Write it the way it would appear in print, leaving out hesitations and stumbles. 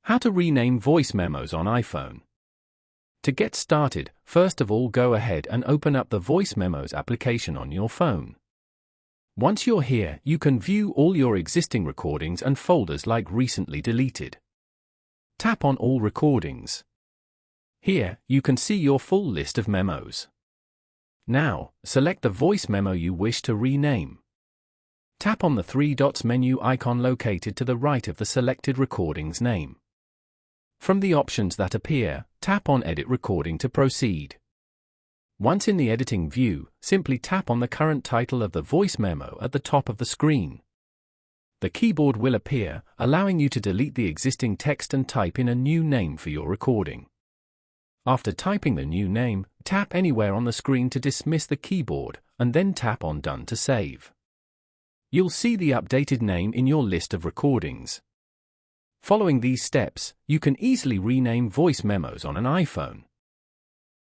How to rename voice memos on iPhone. To get started, first of all go ahead and open up the Voice Memos application on your phone. Once you're here, you can view all your existing recordings and folders like recently deleted. Tap on All Recordings. Here, you can see your full list of memos. Now, select the voice memo you wish to rename. Tap on the three dots menu icon located to the right of the selected recording's name. From the options that appear, tap on Edit Recording to proceed. Once in the editing view, simply tap on the current title of the voice memo at the top of the screen. The keyboard will appear, allowing you to delete the existing text and type in a new name for your recording. After typing the new name, tap anywhere on the screen to dismiss the keyboard, and then tap on Done to save. You'll see the updated name in your list of recordings. Following these steps, you can easily rename voice memos on an iPhone.